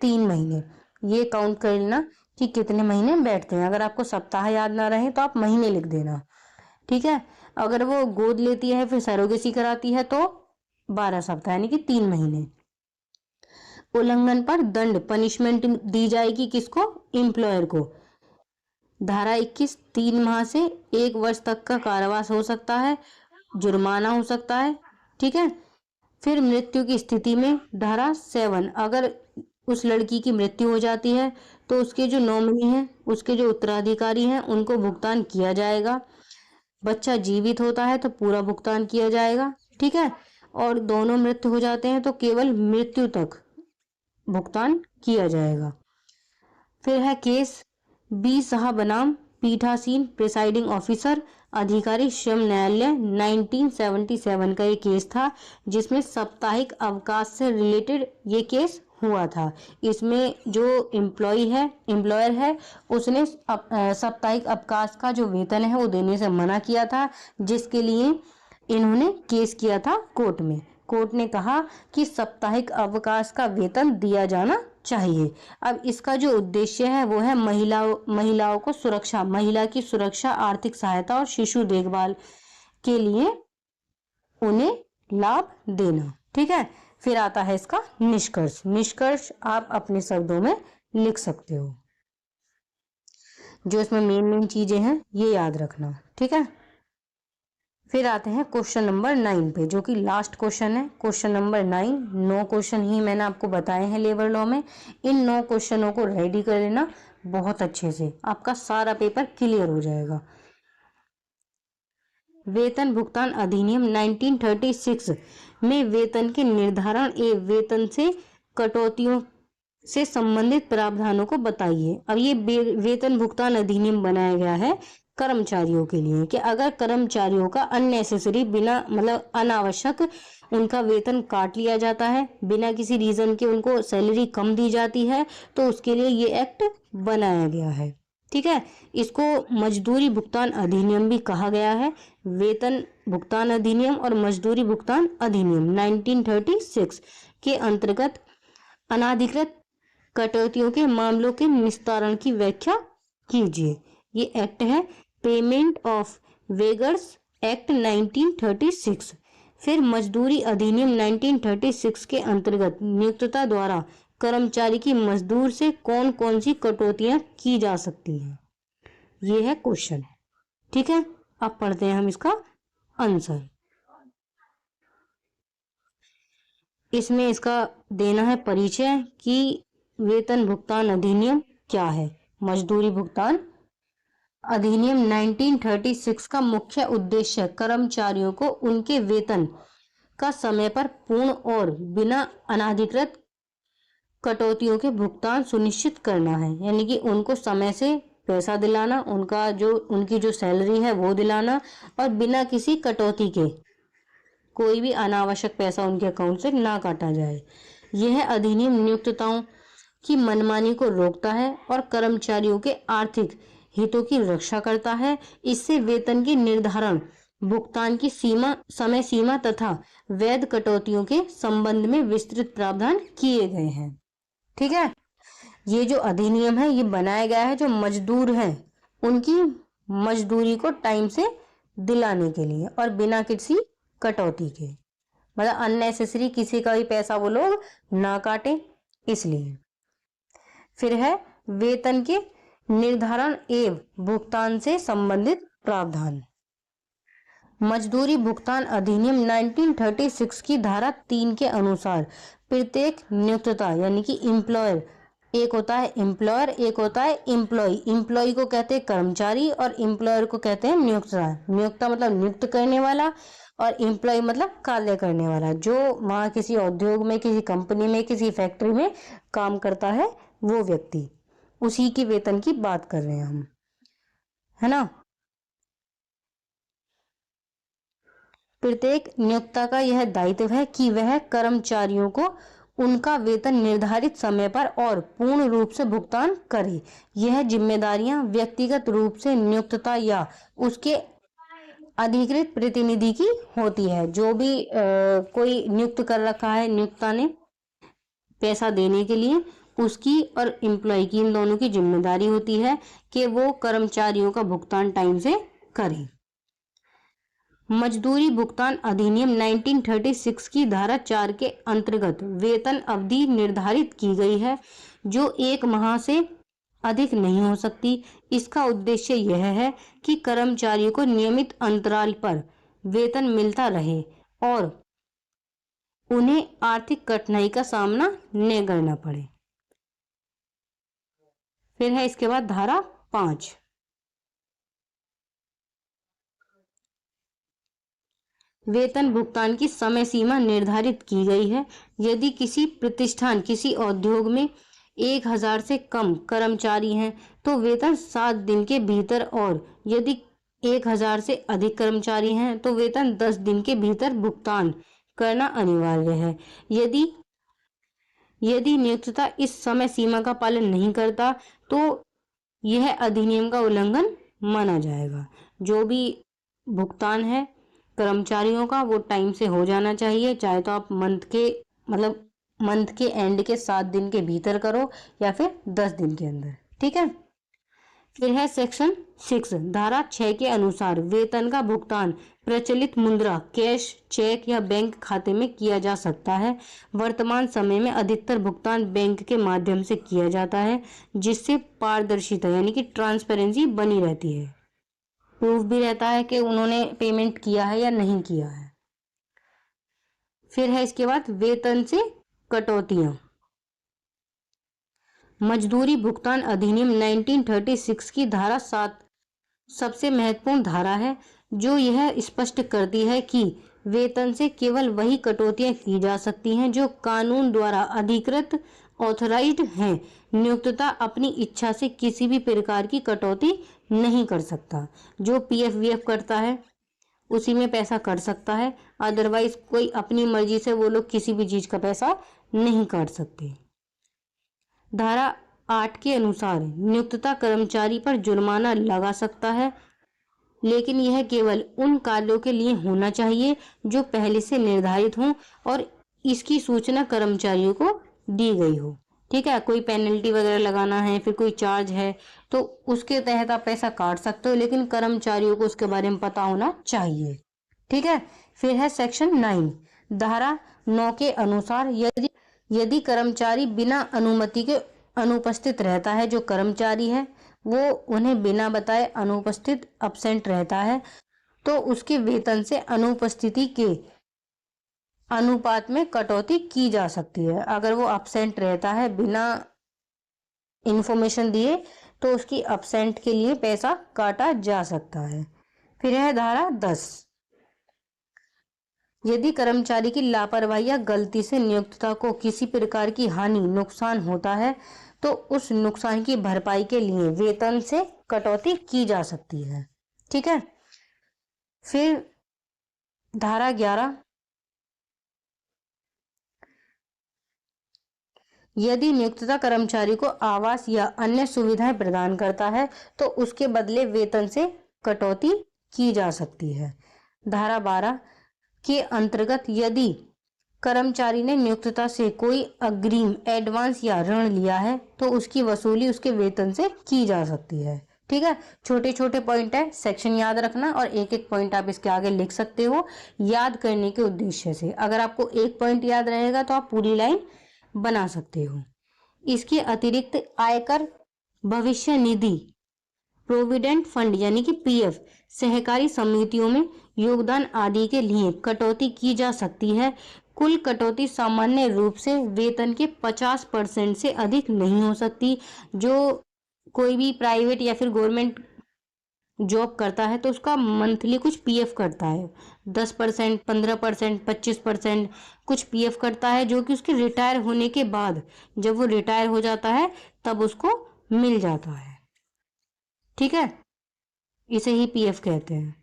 3 महीने। ये काउंट कर लेना कि कितने महीने बैठते हैं। अगर आपको सप्ताह याद ना रहे तो आप महीने लिख देना। ठीक है, अगर वो गोद लेती है फिर सरोगेसी कराती है तो 12 सप्ताह यानी कि 3 महीने। उल्लंघन पर दंड, पनिशमेंट दी जाएगी किसको, एम्प्लॉयर को। धारा 21 3 माह से 1 वर्ष तक का कारावास हो सकता है, जुर्माना हो सकता है। ठीक है, फिर मृत्यु की स्थिति में धारा 7, अगर उस लड़की की मृत्यु हो जाती है तो उसके जो नॉमिनी हैं, उसके जो उत्तराधिकारी हैं, उनको भुगतान किया जाएगा। बच्चा जीवित होता है तो पूरा भुगतान किया जाएगा। ठीक है, और दोनों मृत्यु हो जाते हैं तो केवल मृत्यु तक भुगतान किया जाएगा। फिर है केस बी साहा बनाम पीठासीन प्रिसाइडिंग ऑफिसर अधिकारी श्रम न्यायालय 1977 का ये केस था, जिसमें साप्ताहिक अवकाश से रिलेटेड ये केस हुआ था। इसमें जो एम्प्लॉयर है उसने साप्ताहिक अवकाश का जो वेतन है वो देने से मना किया था, जिसके लिए इन्होंने केस किया था कोर्ट में। कोर्ट ने कहा कि साप्ताहिक अवकाश का वेतन दिया जाना चाहिए। अब इसका जो उद्देश्य है वो है महिलाओं को सुरक्षा, महिला की सुरक्षा, आर्थिक सहायता और शिशु देखभाल के लिए उन्हें लाभ देना। ठीक है, फिर आता है इसका निष्कर्ष। निष्कर्ष आप अपने शब्दों में लिख सकते हो। जो इसमें मेन चीजें हैं ये याद रखना। ठीक है, फिर आते हैं क्वेश्चन नंबर 9 पे, जो कि लास्ट क्वेश्चन है। क्वेश्चन नंबर 9, 9 क्वेश्चन ही मैंने आपको बताए हैं लेबर लॉ में। इन 9 क्वेश्चनों को रेडी कर लेना बहुत अच्छे से, आपका सारा पेपर क्लियर हो जाएगा। वेतन भुगतान अधिनियम 1936 में वेतन के निर्धारण एवं वेतन से कटौतियों से संबंधित प्रावधानों को बताइए। अब ये वेतन भुगतान अधिनियम बनाया गया है कर्मचारियों के लिए कि अगर कर्मचारियों का अननेसेसरी, बिना मतलब अनावश्यक उनका वेतन काट लिया जाता है, बिना किसी रीजन के उनको सैलरी कम दी जाती है, तो उसके लिए ये एक्ट बनाया गया है। ठीक है, इसको मजदूरी भुगतान अधिनियम भी कहा गया है। वेतन भुगतान अधिनियम और मजदूरी भुगतान अधिनियम 1936 के अंतर्गत अनाधिकृत कटौतियों के मामलों के निस्तारण की व्याख्या कीजिए। ये एक्ट है पेमेंट ऑफ वेगर्स एक्ट 1936। फिर मजदूरी अधिनियम 1936 के अंतर्गत नियोक्ता द्वारा कर्मचारी की मजदूर से कौन कौन सी कटौतियां की जा सकती हैं, ये है क्वेश्चन। ठीक है, अब पढ़ते हैं हम इसका आंसर। इसमें इसका देना है परिचय कि वेतन भुगतान अधिनियम क्या है। मजदूरी भुगतान अधिनियम 1936 का मुख्य उद्देश्य कर्मचारियों को उनके वेतन का समय पर पूर्ण और बिना अनाधिकृत कटौतियों के भुगतान सुनिश्चित करना है। यानी कि उनको समय से पैसा दिलाना, उनकी जो सैलरी है वो दिलाना, और बिना किसी कटौती के कोई भी अनावश्यक पैसा उनके अकाउंट से ना काटा जाए। यह अधिनियम नियोक्ताओं की मनमानी को रोकता है और कर्मचारियों के आर्थिक हितों की रक्षा करता है। इससे वेतन के निर्धारण, भुगतान की समय सीमा तथा वैध कटौतियों के संबंध में विस्तृत प्रावधान किए गए हैं। ठीक है, ये जो अधिनियम है ये बनाया गया है जो मजदूर हैं उनकी मजदूरी को टाइम से दिलाने के लिए और बिना किसी कटौती के, मतलब अननेसेसरी किसी का भी पैसा वो लोग ना काटे, इसलिए। फिर है वेतन के निर्धारण एवं भुगतान से संबंधित प्रावधान। मजदूरी भुगतान अधिनियम 1936 की धारा 3 के अनुसार प्रत्येक नियोक्ता यानी कि एम्प्लॉयर, एक होता है एम्प्लॉयर, एक होता है एम्प्लॉय। एम्प्लॉय को कहते हैं कर्मचारी और एम्प्लॉयर को कहते हैं नियोक्ता। नियोक्ता मतलब नियुक्त करने वाला और एम्प्लॉय मतलब कार्य करने वाला, जो वहाँ किसी उद्योग में, किसी कंपनी में, किसी फैक्ट्री में काम करता है वो व्यक्ति, उसी के वेतन की बात कर रहे हैं हम, है ना। प्रत्येक नियोक्ता का यह दायित्व है कि वह कर्मचारियों को उनका वेतन निर्धारित समय पर और पूर्ण रूप से भुगतान करे। यह जिम्मेदारियां व्यक्तिगत रूप से नियोक्ता या उसके अधिकृत प्रतिनिधि की होती है। जो भी कोई नियुक्त कर रखा है नियोक्ता ने पैसा देने के लिए, उसकी और एम्प्लॉय की, इन दोनों की जिम्मेदारी होती है कि वो कर्मचारियों का भुगतान टाइम से करें। मजदूरी भुगतान अधिनियम 1936 की धारा 4 के अंतर्गत वेतन अवधि निर्धारित की गई है जो 1 माह से अधिक नहीं हो सकती। इसका उद्देश्य यह है कि कर्मचारियों को नियमित अंतराल पर वेतन मिलता रहे और उन्हें आर्थिक कठिनाई का सामना न करना पड़े। फिर है इसके बाद धारा 5। वेतन भुगतान की समय सीमा निर्धारित की गई है। यदि किसी प्रतिष्ठान, किसी उद्योग में 1000 से कम कर्मचारी हैं तो वेतन 7 दिन के भीतर, और यदि 1000 से अधिक कर्मचारी हैं तो वेतन 10 दिन के भीतर भुगतान करना अनिवार्य है। यदि नियोक्ता इस समय सीमा का पालन नहीं करता तो यह अधिनियम का उल्लंघन माना जाएगा। जो भी भुगतान है कर्मचारियों का वो टाइम से हो जाना चाहिए, चाहे तो आप मंथ के एंड के 7 दिन के भीतर करो या फिर 10 दिन के अंदर। ठीक है, फिर है सेक्शन 6 धारा 6 के अनुसार वेतन का भुगतान प्रचलित मुद्रा, कैश, चेक या बैंक खाते में किया जा सकता है। वर्तमान समय में अधिकतर भुगतान बैंक के माध्यम से किया जाता है, जिससे पारदर्शिता यानी कि ट्रांसपेरेंसी बनी रहती है, प्रूफ भी रहता है कि उन्होंने पेमेंट किया है या नहीं किया है। फिर है इसके बाद वेतन से कटौतियां। मजदूरी भुगतान अधिनियम 1936 की धारा 7 सबसे महत्वपूर्ण धारा है, जो यह स्पष्ट करती है कि वेतन से केवल वही कटौतियां की जा सकती हैं जो कानून द्वारा अधिकृत ऑथराइज्ड हैं। नियोक्ता अपनी इच्छा से किसी भी प्रकार की कटौती नहीं कर सकता। जो पीएफ वीएफ करता है उसी में पैसा कर सकता है, अदरवाइज कोई अपनी मर्जी से वो लोग किसी भी चीज का पैसा नहीं काट सकते। धारा 8 के अनुसार नियोक्ता कर्मचारी पर जुर्माना लगा सकता है, लेकिन यह केवल उन कार्यों के लिए होना चाहिए जो पहले से निर्धारित हों और इसकी सूचना कर्मचारियों को दी गई हो। ठीक है, कोई पेनल्टी वगैरह लगाना है, फिर कोई चार्ज है, तो उसके तहत आप पैसा काट सकते हो, लेकिन कर्मचारियों को उसके बारे में पता होना चाहिए। ठीक है। फिर है सेक्शन 9, धारा 9 के अनुसार यदि यदि कर्मचारी बिना अनुमति के अनुपस्थित रहता है, जो कर्मचारी है वो उन्हें बिना बताए अनुपस्थित अब्सेंट रहता है, तो उसके वेतन से अनुपस्थिति के अनुपात में कटौती की जा सकती है। अगर वो अब्सेंट रहता है बिना इंफॉर्मेशन दिए, तो उसकी अब्सेंट के लिए पैसा काटा जा सकता है। फिर है धारा 10, यदि कर्मचारी की लापरवाही या गलती से नियोक्ता को किसी प्रकार की हानि नुकसान होता है, तो उस नुकसान की भरपाई के लिए वेतन से कटौती की जा सकती है। ठीक है। फिर धारा 11, यदि नियोक्ता कर्मचारी को आवास या अन्य सुविधाएं प्रदान करता है, तो उसके बदले वेतन से कटौती की जा सकती है। धारा 12 के अंतर्गत यदि कर्मचारी ने नियोक्ता से कोई अग्रिम, एडवांस या ऋण लिया है, तो उसकी वसूली उसके वेतन से की जा सकती है। ठीक है। छोटे छोटे पॉइंट है, सेक्शन याद रखना और एक एक पॉइंट आप इसके आगे लिख सकते हो याद करने के उद्देश्य से। अगर आपको एक पॉइंट याद रहेगा तो आप पूरी लाइन बना सकते हो। इसके अतिरिक्त आयकर, भविष्य निधि, प्रोविडेंट फंड यानी कि पीएफ, सहकारी समितियों में योगदान आदि के लिए कटौती की जा सकती है। कुल कटौती सामान्य रूप से वेतन के 50% से अधिक नहीं हो सकती। जो कोई भी प्राइवेट या फिर गवर्नमेंट जॉब करता है तो उसका मंथली कुछ पीएफ कटता है, 10%, 15%, 25% कुछ पीएफ कटता है, जो कि उसके रिटायर होने के बाद, जब वो रिटायर हो जाता है तब उसको मिल जाता है। ठीक है। इसे ही पीएफ कहते हैं।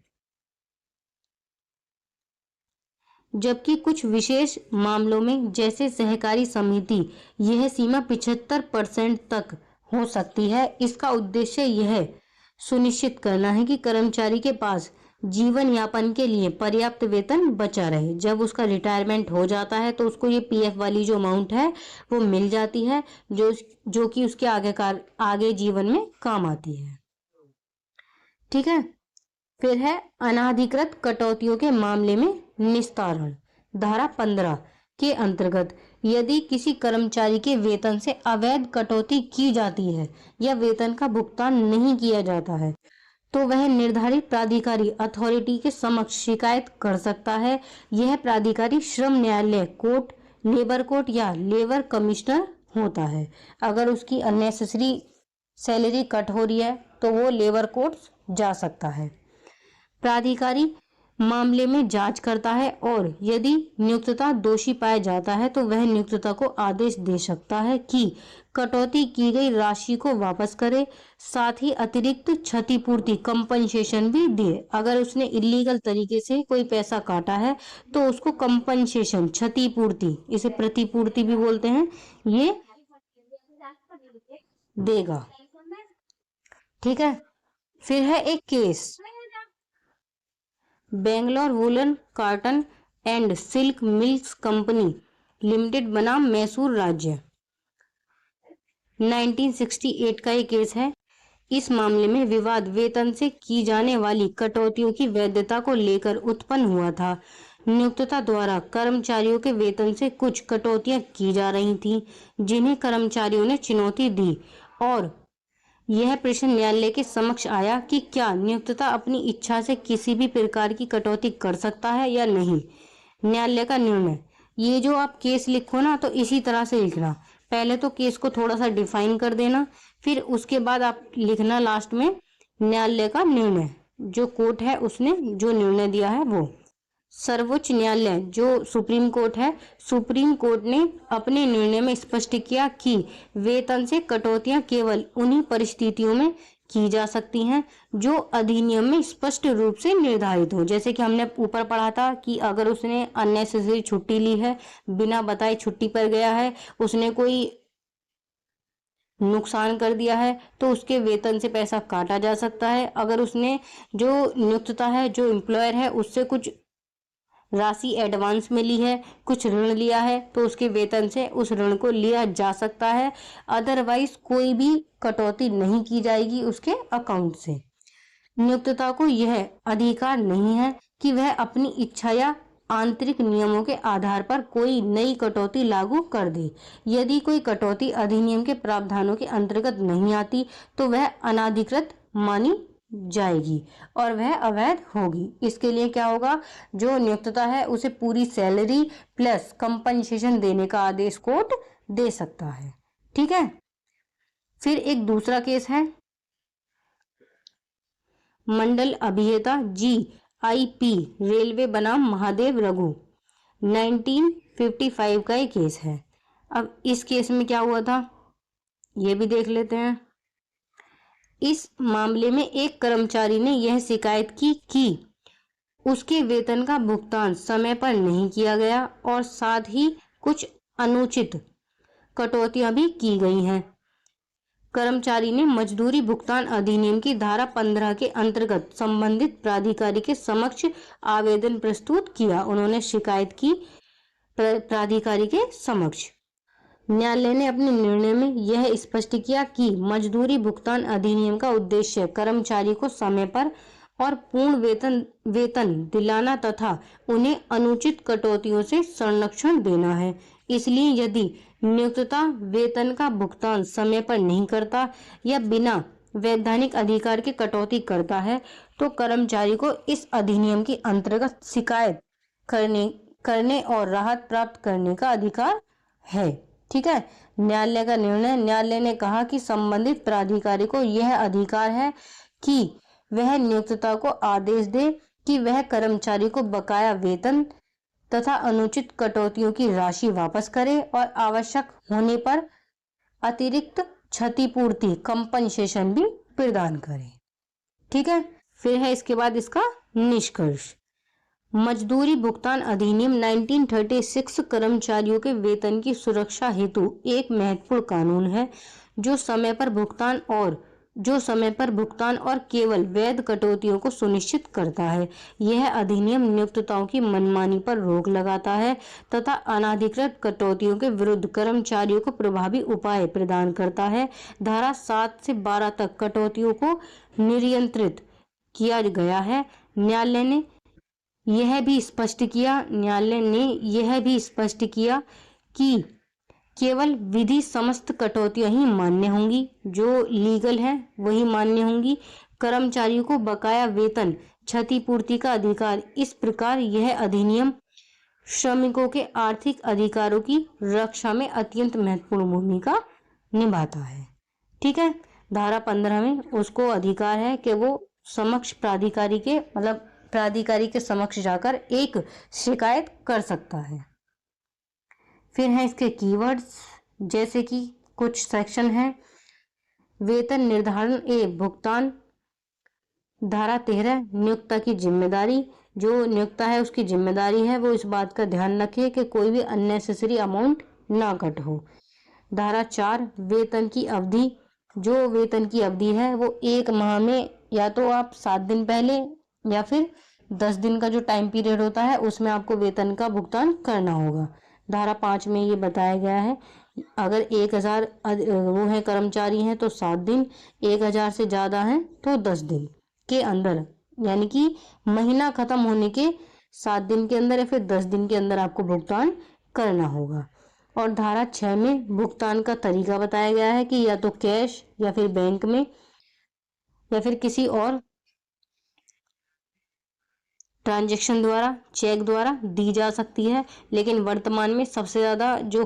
जबकि कुछ विशेष मामलों में, जैसे सहकारी समिति, यह सीमा 75% तक हो सकती है। इसका उद्देश्य यह सुनिश्चित करना है कि कर्मचारी के पास जीवन यापन के लिए पर्याप्त वेतन बचा रहे। जब उसका रिटायरमेंट हो जाता है तो उसको ये पीएफ वाली जो अमाउंट है वो मिल जाती है, जो कि उसके आगे जीवन में काम आती है। ठीक है। फिर है अनाधिकृत कटौतियों के मामले में निस्तारण। धारा 15 के अंतर्गत यदि किसी कर्मचारी के वेतन से अवैध कटौती की जाती है या वेतन का भुगतान नहीं किया जाता है, तो वह निर्धारित प्राधिकारी अथॉरिटी के समक्ष शिकायत कर सकता है। यह प्राधिकारी श्रम न्यायालय, कोर्ट, लेबर कोर्ट या लेबर कमिश्नर होता है। अगर उसकी अननेसेसरी सैलरी कट हो रही है तो वो लेबर कोर्ट जा सकता है। प्राधिकारी मामले में जांच करता है और यदि नियोक्ता दोषी पाया जाता है तो वह नियोक्ता को आदेश दे सकता है कि कटौती की गई राशि को वापस करे, साथ ही अतिरिक्त क्षतिपूर्ति, कंपनसेशन भी दे। अगर उसने इलीगल तरीके से कोई पैसा काटा है तो उसको कंपनसेशन, क्षतिपूर्ति, इसे प्रतिपूर्ति भी बोलते हैं, ये देगा। ठीक है। फिर है एक case, Bangalore woollen cotton and silk mills company limited बनाम मैसूर राज्य, 1968 का ये केस है। इस मामले में विवाद वेतन से की जाने वाली कटौतियों की वैधता को लेकर उत्पन्न हुआ था। नियोक्ता द्वारा कर्मचारियों के वेतन से कुछ कटौतियां की जा रही थीं, जिन्हें कर्मचारियों ने चुनौती दी और यह प्रश्न न्यायालय के समक्ष आया कि क्या नियोक्ता अपनी इच्छा से किसी भी प्रकार की कटौती कर सकता है या नहीं। न्यायालय का निर्णय, ये जो आप केस लिखो ना तो इसी तरह से लिखना। पहले तो केस को थोड़ा सा डिफाइन कर देना, फिर उसके बाद आप लिखना लास्ट में न्यायालय का निर्णय, जो कोर्ट है उसने जो निर्णय दिया है वो। सर्वोच्च न्यायालय जो सुप्रीम कोर्ट है, सुप्रीम कोर्ट ने अपने निर्णय में स्पष्ट किया कि वेतन से कटौतियां केवल उन्हीं परिस्थितियों में की जा सकती हैं जो अधिनियम में स्पष्ट रूप से निर्धारित हो। जैसे कि हमने ऊपर पढ़ा था कि अगर उसने अननेसेसरी छुट्टी ली है, बिना बताए छुट्टी पर गया है, उसने कोई नुकसान कर दिया है तो उसके वेतन से पैसा काटा जा सकता है। अगर उसने जो नियोक्ता है, जो एम्प्लॉयर है, उससे कुछ राशि एडवांस में ली है, कुछ ऋण लिया है, तो उसके वेतन से उस ऋण को लिया जा सकता है। अदरवाइज कोई भी कटौती नहीं की जाएगी उसके अकाउंट से। नियोक्ता को यह अधिकार नहीं है कि वह अपनी इच्छा या आंतरिक नियमों के आधार पर कोई नई कटौती लागू कर दे। यदि कोई कटौती अधिनियम के प्रावधानों के अंतर्गत नहीं आती तो वह अनाधिकृत मानी जाएगी और वह अवैध होगी। इसके लिए क्या होगा, जो नियोक्ता है उसे पूरी सैलरी प्लस कंपनसेशन देने का आदेश कोर्ट दे सकता है। ठीक है। फिर एक दूसरा केस है मंडल अभियंता GIP रेलवे बनाम महादेव रघु, 1955 का ये केस है। अब इस केस में क्या हुआ था ये भी देख लेते हैं। इस मामले में एक कर्मचारी ने यह शिकायत की कि उसके वेतन का भुगतान समय पर नहीं किया गया और साथ ही कुछ अनुचित कटौतियां भी की गई हैं। कर्मचारी ने मजदूरी भुगतान अधिनियम की धारा 15 के अंतर्गत संबंधित प्राधिकारी के समक्ष आवेदन प्रस्तुत किया। उन्होंने शिकायत की प्राधिकारी के समक्ष। न्यायालय ने अपने निर्णय में यह स्पष्ट किया कि मजदूरी भुगतान अधिनियम का उद्देश्य कर्मचारी को समय पर और पूर्ण वेतन दिलाना तथा उन्हें अनुचित कटौतियों से संरक्षण देना है। इसलिए यदि नियोक्ता वेतन का भुगतान समय पर नहीं करता या बिना वैधानिक अधिकार के कटौती करता है तो कर्मचारी को इस अधिनियम के अंतर्गत शिकायत करने और राहत प्राप्त करने का अधिकार है। ठीक है। न्यायालय का निर्णय, न्यायालय ने कहा कि संबंधित प्राधिकारी को यह अधिकार है कि वह नियोक्ता को आदेश दे कि वह कर्मचारी को बकाया वेतन तथा अनुचित कटौतियों की राशि वापस करे और आवश्यक होने पर अतिरिक्त क्षतिपूर्ति कंपनसेशन भी प्रदान करे। ठीक है। फिर है इसके बाद इसका निष्कर्ष। मजदूरी भुगतान अधिनियम 1936 कर्मचारियों के वेतन की सुरक्षा हेतु एक महत्वपूर्ण कानून है जो समय पर भुगतान और केवल वैध कटौतियों को सुनिश्चित करता है। यह अधिनियम नियोक्ताओं की मनमानी पर रोक लगाता है तथा अनाधिकृत कटौतियों के विरुद्ध कर्मचारियों को प्रभावी उपाय प्रदान करता है। धारा 7 से 12 तक कटौतियों को नियंत्रित किया गया है। न्यायालय ने यह भी स्पष्ट किया कि केवल विधि समस्त कटौतियां ही मान्य होंगी, जो लीगल है वही मान्य होंगी। कर्मचारियों को बकाया वेतन क्षतिपूर्ति का अधिकार। इस प्रकार यह अधिनियम श्रमिकों के आर्थिक अधिकारों की रक्षा में अत्यंत महत्वपूर्ण भूमिका निभाता है। ठीक है। धारा 15 में उसको अधिकार है कि वो प्राधिकारी के समक्ष जाकर एक शिकायत कर सकता है। फिर है इसके कीवर्ड्स, जैसे कि कुछ सेक्शन है वेतन निर्धारण एवं भुगतान। धारा 13 नियोक्ता की जिम्मेदारी। जो नियोक्ता है उसकी जिम्मेदारी है वो इस बात का ध्यान रखे कि कोई भी अननेसेसरी अमाउंट ना कट हो। धारा 4 वेतन की अवधि। जो वेतन की अवधि है वो 1 माह में या तो आप 7 दिन पहले या फिर 10 दिन का जो टाइम पीरियड होता है उसमें आपको वेतन का भुगतान करना होगा। धारा 5 में ये बताया गया है अगर 1000 वो है कर्मचारी हैं तो 7 दिन, 1000 से ज़्यादा हैं तो 10 दिन के अंदर, यानी कि महीना खत्म होने के 7 दिन के अंदर या फिर 10 दिन के अंदर आपको भुगतान करना होगा। और धारा 6 में भुगतान का तरीका बताया गया है कि या तो कैश या फिर बैंक में या फिर किसी और ट्रांजैक्शन द्वारा, चेक द्वारा दी जा सकती है, लेकिन वर्तमान में सबसे ज़्यादा जो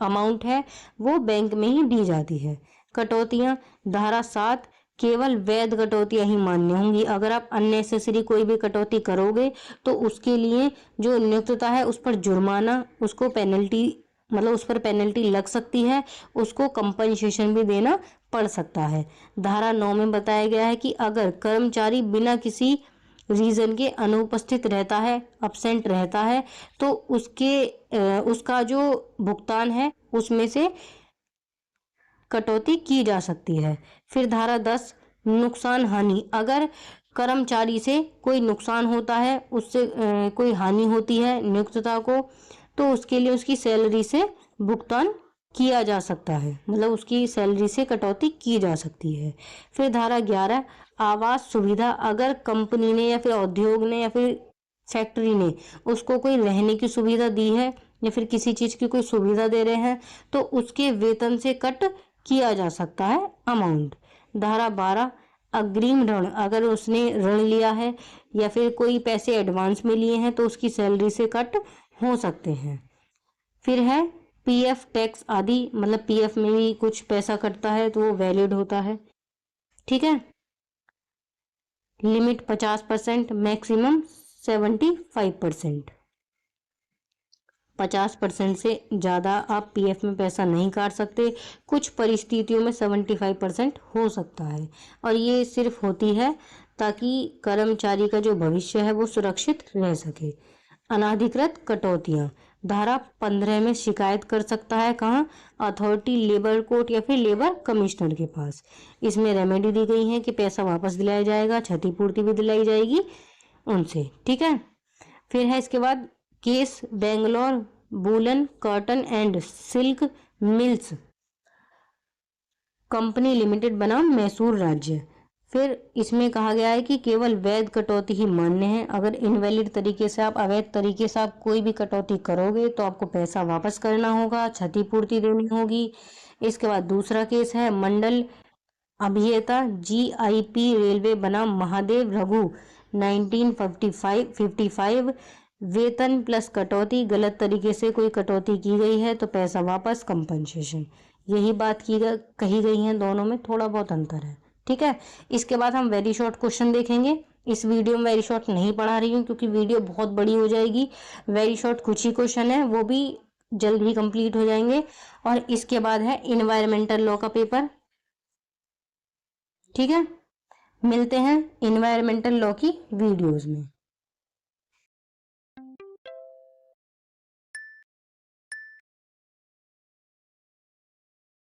अमाउंट है वो बैंक में ही दी जाती है। कटौतियाँ। धारा 7 केवल वैध कटौतियाँ ही मान्य होंगी। अगर आप अननेसेसरी कोई भी कटौती करोगे तो उसके लिए जो नियोक्ता है उस पर जुर्माना, उस पर पेनल्टी लग सकती है, उसको कंपनसेशन भी देना पड़ सकता है। धारा 9 में बताया गया है कि अगर कर्मचारी बिना किसी रीजन के अनुपस्थित रहता है, अब्सेंट रहता है, तो उसका जो भुगतान है उसमें से कटौती की जा सकती है। फिर धारा 10 नुकसान हानि। अगर कर्मचारी से कोई नुकसान होता है, उससे कोई हानि होती है नियोक्ता को, तो उसके लिए उसकी सैलरी से भुगतान किया जा सकता है, मतलब उसकी सैलरी से कटौती की जा सकती है। फिर धारा 11, आवास सुविधा, अगर कंपनी ने या फिर उद्योग ने या फिर फैक्ट्री ने उसको कोई रहने की सुविधा दी है या फिर किसी चीज की कोई सुविधा दे रहे हैं तो उसके वेतन से कट किया जा सकता है अमाउंट। धारा 12, अग्रिम ऋण, अगर उसने ऋण लिया है या फिर कोई पैसे एडवांस में लिए हैं तो उसकी सैलरी से कट हो सकते हैं। फिर है पीएफ टैक्स आदि, मतलब पीएफ में भी कुछ पैसा कटता है तो वो वैलिड होता है। ठीक है, लिमिट 50%, मैक्सिमम 75%। 50% से ज़्यादा आप पीएफ में पैसा नहीं काट सकते, कुछ परिस्थितियों में 75% हो सकता है, और ये सिर्फ होती है ताकि कर्मचारी का जो भविष्य है वो सुरक्षित रह सके। अनाधिकृत कटौतियाँ, धारा 15 में शिकायत कर सकता है, कहाँ? अथॉरिटी, लेबर कोर्ट या फिर लेबर कमिश्नर के पास। इसमें रेमेडी दी गई है कि पैसा वापस दिलाया जाएगा, क्षतिपूर्ति भी दिलाई जाएगी उनसे। ठीक है, फिर है इसके बाद case Bangalore woollen cotton and silk mills company limited बनाम मैसूर राज्य। फिर इसमें कहा गया है कि केवल वैध कटौती ही मान्य है, अगर इनवैलिड तरीके से आप, अवैध तरीके से आप कोई भी कटौती करोगे तो आपको पैसा वापस करना होगा, क्षतिपूर्ति देनी होगी। इसके बाद दूसरा केस है मंडल अभियंता जीआईपी रेलवे बनाम महादेव रघु 1955, वेतन प्लस कटौती, गलत तरीके से कोई कटौती की गई है तो पैसा वापस, कंपनसेशन। यही बात कही गई है, दोनों में थोड़ा बहुत अंतर है। ठीक है, इसके बाद हम वेरी शॉर्ट क्वेश्चन देखेंगे। इस वीडियो में वेरी शॉर्ट नहीं पढ़ा रही हूँ क्योंकि वीडियो बहुत बड़ी हो जाएगी। वेरी शॉर्ट कुछ ही क्वेश्चन है, वो भी जल्द ही कंप्लीट हो जाएंगे। और इसके बाद है इन्वायरमेंटल लॉ का पेपर। ठीक है, मिलते हैं इन्वायरमेंटल लॉ की वीडियोस में।